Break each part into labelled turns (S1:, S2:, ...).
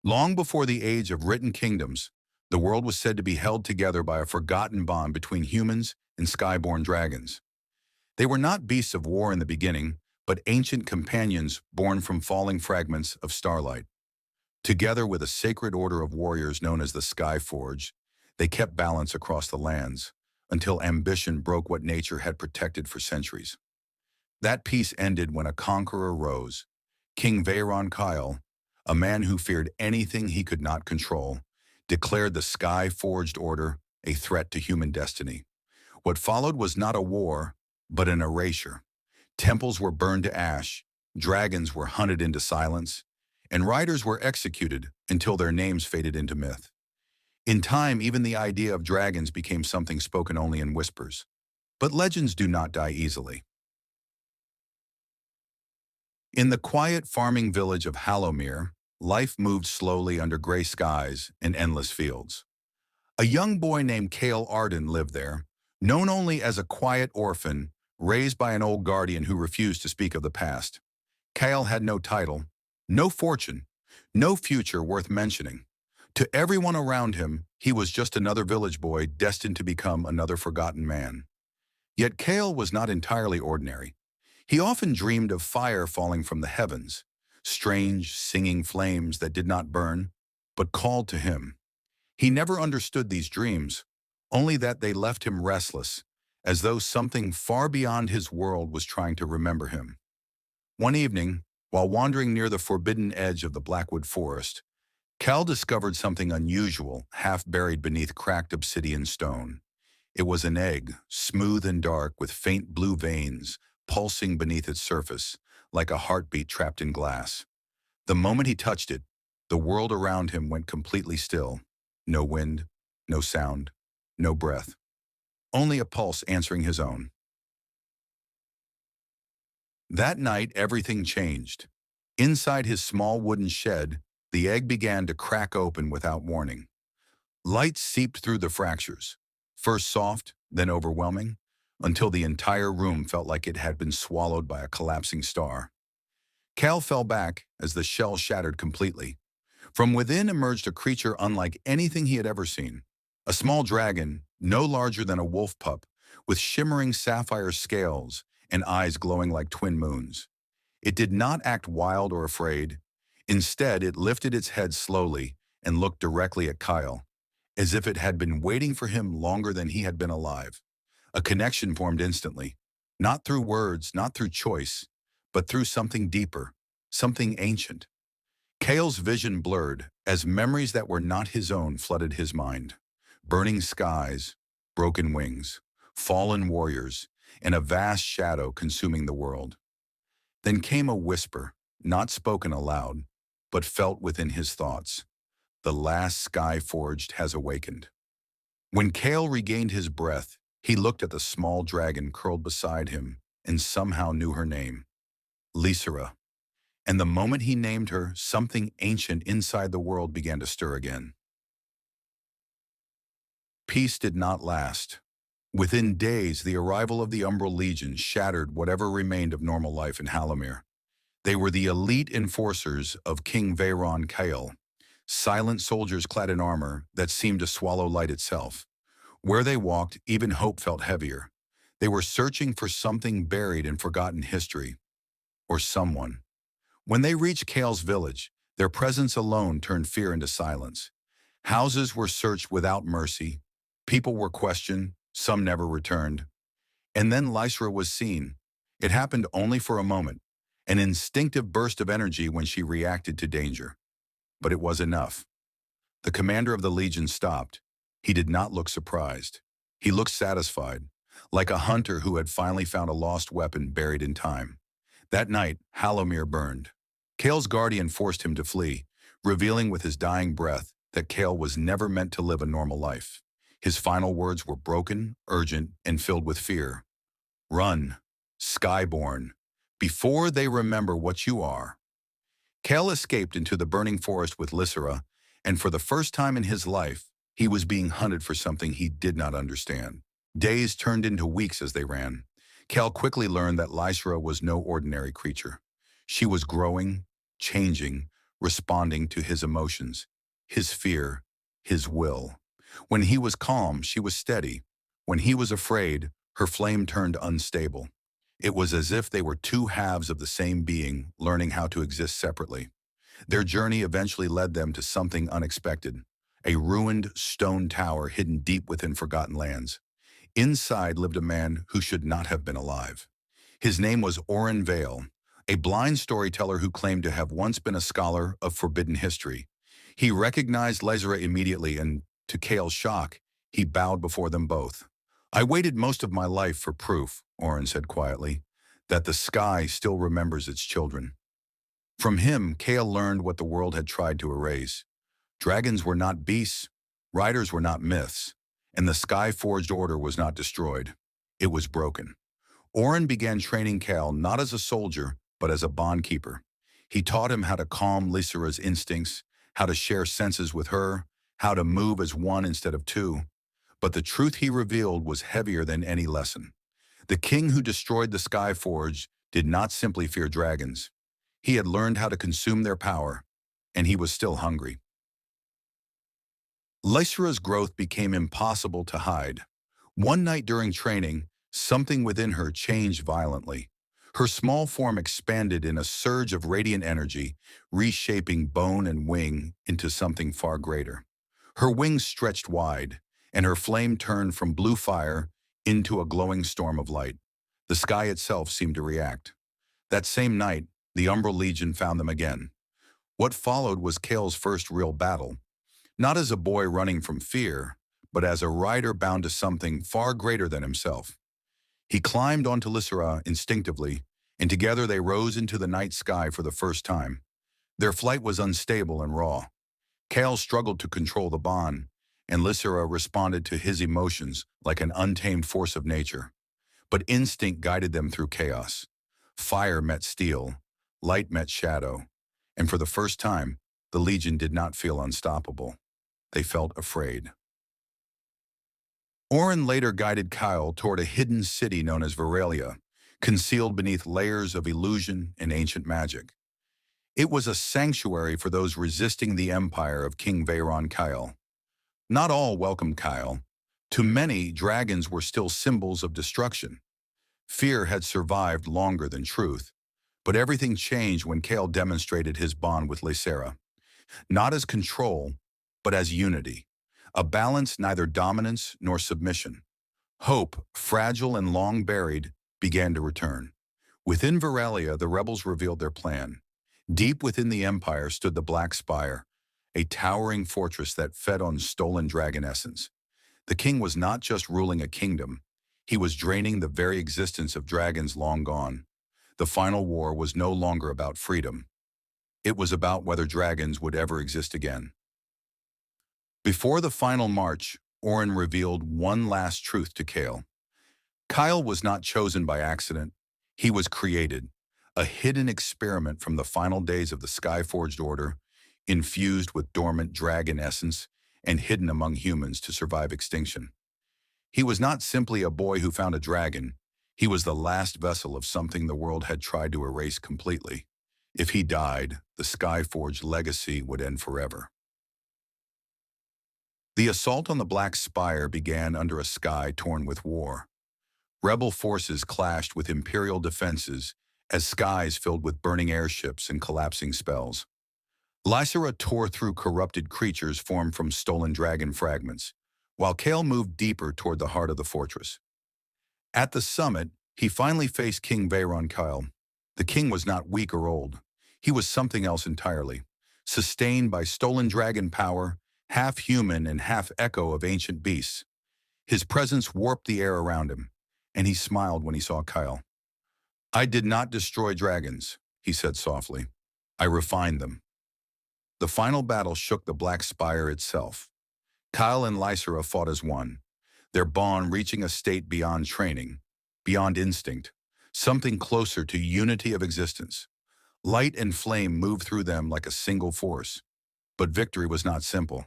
S1: Long before the age of written kingdoms, the world was said to be held together by a forgotten bond between humans and skyborn dragons. They were not beasts of war in the beginning, but ancient companions born from falling fragments of starlight. Together with a sacred order of warriors known as the Skyforged, they kept balance across the lands until ambition broke what nature had protected for centuries. That peace ended when a conqueror rose, King Kael, a man who feared anything he could not control, declared the Sky-forged order a threat to human destiny. What followed was not a war, but an erasure. Temples were burned to ash, dragons were hunted into silence, and riders were executed until their names faded into myth. In time, even the idea of dragons became something spoken only in whispers. But legends do not die easily. In the quiet farming village of Hallowmere, life moved slowly under gray skies and endless fields. A young boy named Kael Arden lived there, known only as a quiet orphan, raised by an old guardian who refused to speak of the past. Kael had no title, no fortune, no future worth mentioning. To everyone around him, he was just another village boy destined to become another forgotten man. Yet Kael was not entirely ordinary. He often dreamed of fire falling from the heavens, strange, singing flames that did not burn, but called to him. He never understood these dreams, only that they left him restless, as though something far beyond his world was trying to remember him. One evening, while wandering near the forbidden edge of the Blackwood Forest, Cal discovered something unusual, half buried beneath cracked obsidian stone. It was an egg, smooth and dark, with faint blue veins pulsing beneath its surface, like a heartbeat trapped in glass. The moment he touched it, the world around him went completely still. No wind, no sound, no breath. Only a pulse answering his own. That night, everything changed. Inside his small wooden shed, the egg began to crack open without warning. Light seeped through the fractures, first soft, then overwhelming, until the entire room felt like it had been swallowed by a collapsing star. Cal fell back as the shell shattered completely. From within emerged a creature unlike anything he had ever seen. A small dragon, no larger than a wolf pup, with shimmering sapphire scales and eyes glowing like twin moons. It did not act wild or afraid. Instead, it lifted its head slowly and looked directly at Kyle, as if it had been waiting for him longer than he had been alive. A connection formed instantly, not through words, not through choice, but through something deeper, something ancient. Kale's vision blurred as memories that were not his own flooded his mind. Burning skies, broken wings, fallen warriors, and a vast shadow consuming the world. Then came a whisper, not spoken aloud, but felt within his thoughts. The last Skyforged has awakened. When Kael regained his breath, he looked at the small dragon curled beside him and somehow knew her name. Lysera. And the moment he named her, something ancient inside the world began to stir again. Peace did not last. Within days, the arrival of the Umbral Legion shattered whatever remained of normal life in Hallowmere. They were the elite enforcers of King Kael, silent soldiers clad in armor that seemed to swallow light itself. Where they walked, even hope felt heavier. They were searching for something buried in forgotten history, or someone. When they reached Kael's village, their presence alone turned fear into silence. Houses were searched without mercy. People were questioned, some never returned. And then Lysera was seen. It happened only for a moment, an instinctive burst of energy when she reacted to danger. But it was enough. The commander of the Legion stopped. He did not look surprised. He looked satisfied, like a hunter who had finally found a lost weapon buried in time. That night, Hallowmere burned. Kael's guardian forced him to flee, revealing with his dying breath that Kael was never meant to live a normal life. His final words were broken, urgent, and filled with fear. Run, Skyborn, before they remember what you are. Kael escaped into the burning forest with Lysera, and for the first time in his life, he was being hunted for something he did not understand. Days turned into weeks as they ran. Kael quickly learned that Lysera was no ordinary creature. She was growing, changing, responding to his emotions, his fear, his will. When he was calm, she was steady. When he was afraid, her flame turned unstable. It was as if they were two halves of the same being, learning how to exist separately. Their journey eventually led them to something unexpected, a ruined stone tower hidden deep within forgotten lands. Inside lived a man who should not have been alive. His name was Oren Vale, a blind storyteller who claimed to have once been a scholar of forbidden history. He recognized Lysera immediately and, to Kael's shock, he bowed before them both. "I waited most of my life for proof," Oren said quietly, "that the sky still remembers its children." From him, Kael learned what the world had tried to erase. Dragons were not beasts, riders were not myths, and the Skyforged Order was not destroyed. It was broken. Oren began training Kael not as a soldier, but as a bondkeeper. He taught him how to calm Lysera's instincts, how to share senses with her, how to move as one instead of two. But the truth he revealed was heavier than any lesson. The king who destroyed the Skyforged did not simply fear dragons. He had learned how to consume their power, and he was still hungry. Lysera's growth became impossible to hide. One night during training, something within her changed violently. Her small form expanded in a surge of radiant energy, reshaping bone and wing into something far greater. Her wings stretched wide, and her flame turned from blue fire into a glowing storm of light. The sky itself seemed to react. That same night, the Umbral Legion found them again. What followed was Kael's first real battle, not as a boy running from fear, but as a rider bound to something far greater than himself. He climbed onto Lysera instinctively, and together they rose into the night sky for the first time. Their flight was unstable and raw. Kael struggled to control the bond, and Lysera responded to his emotions like an untamed force of nature. But instinct guided them through chaos. Fire met steel, light met shadow, and for the first time, the Legion did not feel unstoppable. They felt afraid. Oren later guided Kael toward a hidden city known as Veralia, concealed beneath layers of illusion and ancient magic. It was a sanctuary for those resisting the empire of King Veyron Kael. Not all welcomed Kael. To many, dragons were still symbols of destruction. Fear had survived longer than truth, but everything changed when Kael demonstrated his bond with Lysera, not as control, but as unity, a balance neither dominance nor submission. Hope, fragile and long buried, began to return. Within Veralia, the rebels revealed their plan. Deep within the empire stood the Black Spire, a towering fortress that fed on stolen dragon essence. The king was not just ruling a kingdom, he was draining the very existence of dragons long gone. The final war was no longer about freedom. It was about whether dragons would ever exist again. Before the final march, Oren revealed one last truth to Kael. Kael was not chosen by accident. He was created, a hidden experiment from the final days of the Skyforged Order, infused with dormant dragon essence and hidden among humans to survive extinction. He was not simply a boy who found a dragon. He was the last vessel of something the world had tried to erase completely. If he died, the Skyforged legacy would end forever. The assault on the Black Spire began under a sky torn with war. Rebel forces clashed with Imperial defenses as skies filled with burning airships and collapsing spells. Lysera tore through corrupted creatures formed from stolen dragon fragments, while Kael moved deeper toward the heart of the fortress. At the summit, he finally faced King Veyron Kael. The king was not weak or old. He was something else entirely, sustained by stolen dragon power, half human and half echo of ancient beasts. His presence warped the air around him, and he smiled when he saw Kael. "I did not destroy dragons," he said softly. "I refined them." The final battle shook the Black Spire itself. Kael and Lysera fought as one, their bond reaching a state beyond training, beyond instinct, something closer to unity of existence. Light and flame moved through them like a single force. But victory was not simple.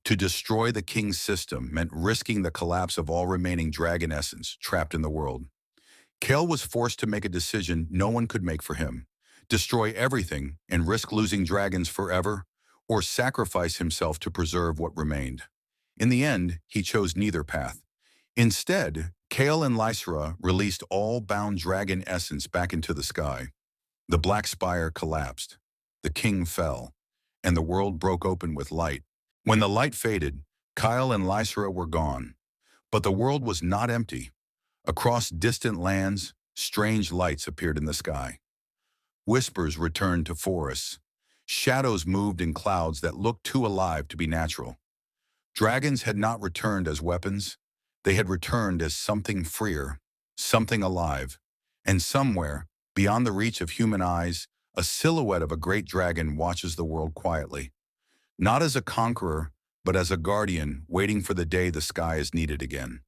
S1: To destroy the king's system meant risking the collapse of all remaining dragon essence trapped in the world. Kael was forced to make a decision no one could make for him, destroy everything and risk losing dragons forever, or sacrifice himself to preserve what remained. In the end, he chose neither path. Instead, Kael and Lysera released all bound dragon essence back into the sky. The black spire collapsed, the king fell, and the world broke open with light. When the light faded, Kael and Lysera were gone. But the world was not empty. Across distant lands, strange lights appeared in the sky. Whispers returned to forests. Shadows moved in clouds that looked too alive to be natural. Dragons had not returned as weapons. They had returned as something freer, something alive. And somewhere, beyond the reach of human eyes, a silhouette of a great dragon watches the world quietly. Not as a conqueror, but as a guardian waiting for the day the sky is needed again.